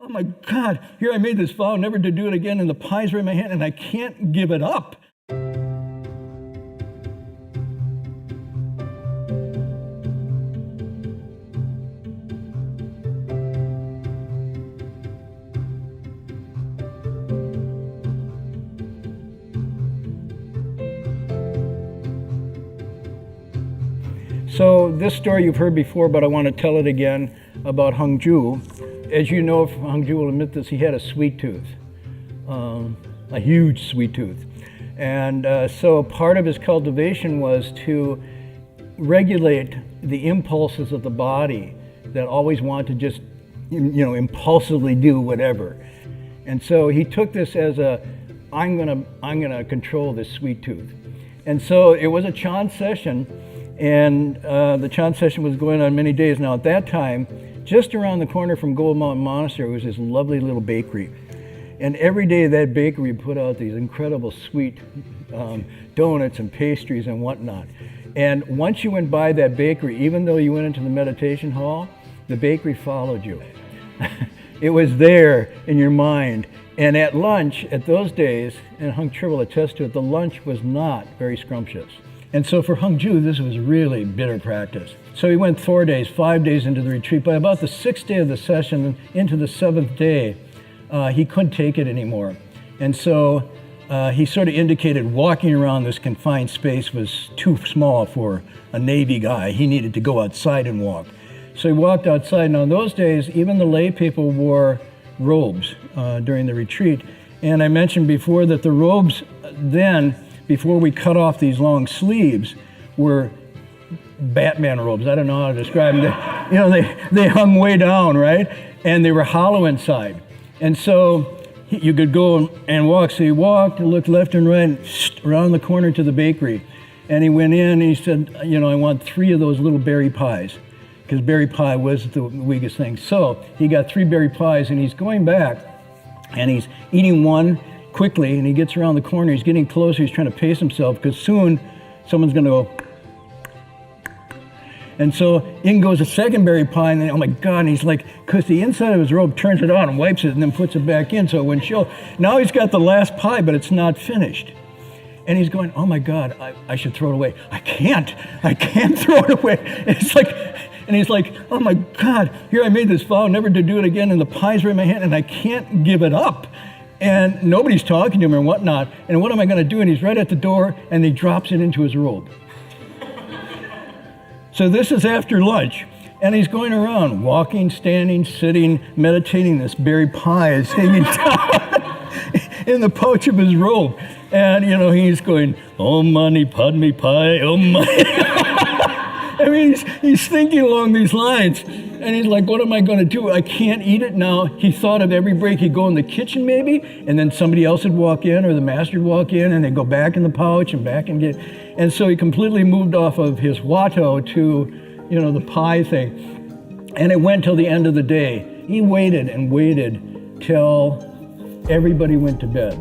oh my God, here I made this vow never to do it again, and the pie's right in my hand, and I can't give it up. So this story you've heard before, but I want to tell it again about Hongju. As you know, Hongju will admit this, he had a sweet tooth, a huge sweet tooth. And so part of his cultivation was to regulate the impulses of the body that always want to just, impulsively do whatever. And so he took this as I'm gonna control this sweet tooth. And so it was a chant session, and the chant session was going on many days. Now at that time, just around the corner from Gold Mountain Monastery was this lovely little bakery. And every day that bakery put out these incredible sweet donuts and pastries and whatnot. And once you went by that bakery, even though you went into the meditation hall, the bakery followed you. It was there in your mind. And at lunch, at those days, and Hung Tri will attest to it, the lunch was not very scrumptious. And so for Hongju, this was really bitter practice. So he went 4 days, 5 days into the retreat. By about the 6th day of the session, into the 7th day, he couldn't take it anymore. And so he sort of indicated walking around this confined space was too small for a Navy guy. He needed to go outside and walk. So he walked outside. Now in those days, even the lay people wore robes during the retreat. And I mentioned before that the robes then, before we cut off these long sleeves, were Batman robes. I don't know how to describe them. They hung way down, right? And they were hollow inside. And so you could go and walk. So he walked and looked left and right, around the corner to the bakery. And he went in and he said, I want 3 of those little berry pies, because berry pie was the weakest thing. So he got 3 berry pies, and he's going back and he's eating one quickly, and he gets around the corner, he's getting closer, he's trying to pace himself, because soon someone's going to go. And so in goes a second berry pie, and then, oh my God, and he's like, because the inside of his robe turns it on and wipes it and then puts it back in so it wouldn't show. Now he's got the last pie, but it's not finished. And he's going, oh my God, I should throw it away. I can't throw it away. And he's like, oh my God, here I made this vow never to do it again, and the pie's right in my hand, and I can't give it up. And nobody's talking to him or whatnot. And what am I going to do? And he's right at the door, and he drops it into his robe. So this is after lunch, and he's going around, walking, standing, sitting, meditating. This berry pie is hanging down in the pouch of his robe. And, he's going, Om Mani Padme Pi, Om Mani. I mean, he's thinking along these lines. And he's like, what am I going to do? I can't eat it now. He thought of every break he'd go in the kitchen maybe, and then somebody else would walk in, or the master would walk in, and they'd go back in the pouch and back and get. And so he completely moved off of his Watto to, the pie thing. And it went till the end of the day. He waited and waited till everybody went to bed.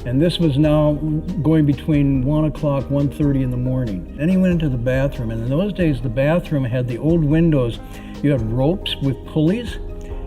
And this was now going between 1 o'clock, 1:30 in the morning. Then he went into the bathroom, and in those days the bathroom had the old windows. You had ropes with pulleys,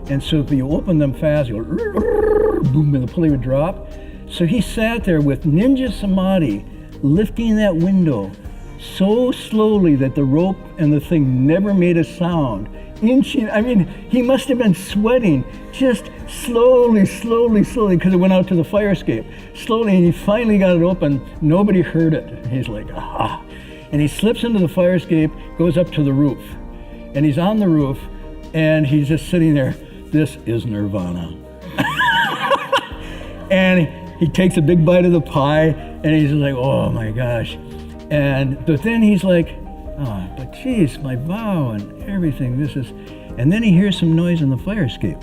and so if you opened them fast, you go, boom, and the pulley would drop. So he sat there with ninja samadhi, lifting that window so slowly that the rope and the thing never made a sound. He must have been sweating, just slowly, because it went out to the fire escape. Slowly, and he finally got it open. Nobody heard it. He's like, aha. And he slips into the fire escape, goes up to the roof. And he's on the roof, and he's just sitting there. This is nirvana. And he takes a big bite of the pie, and he's like, oh my gosh. But then he's like, but geez, my vow and everything, this is. And then he hears some noise in the fire escape.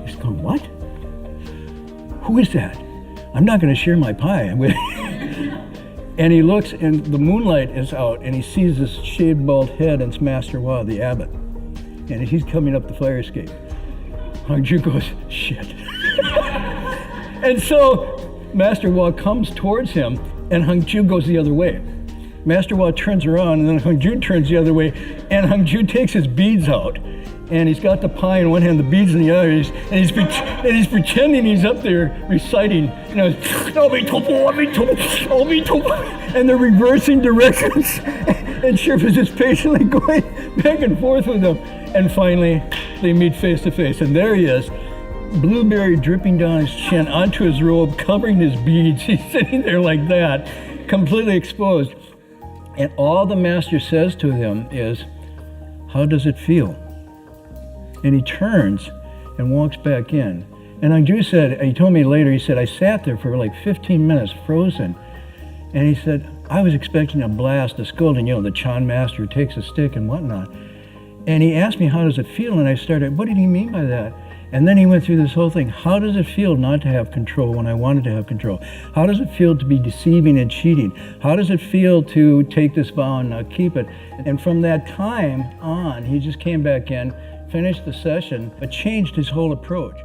He's going, what? Who is that? I'm not going to share my pie. And he looks, and the moonlight is out, and he sees this shaved bald head, and it's Master Hua, the abbot. And he's coming up the fire escape. Hongju goes, shit. And so Master Hua comes towards him, and Hongju goes the other way. Master Hua turns around, and then Hangju turns the other way, and Hangju takes his beads out. And he's got the pie in one hand, the beads in the other, and he's pretending he's up there reciting, you know, and they're reversing directions. And Sherpa's just patiently going back and forth with them. And finally, they meet face to face, and there he is, blueberry dripping down his chin onto his robe, covering his beads. He's sitting there like that, completely exposed. And all the master says to him is, "How does it feel?" And he turns and walks back in. And Hangju said, he told me later, he said, I sat there for like 15 minutes frozen. And he said, I was expecting a blast, a scolding, you know, the Chan master takes a stick and whatnot. And he asked me, how does it feel? And I started, what did he mean by that? And then he went through this whole thing. How does it feel not to have control when I wanted to have control? How does it feel to be deceiving and cheating? How does it feel to take this vow and not keep it? And from that time on, he just came back in, finished the session, but changed his whole approach.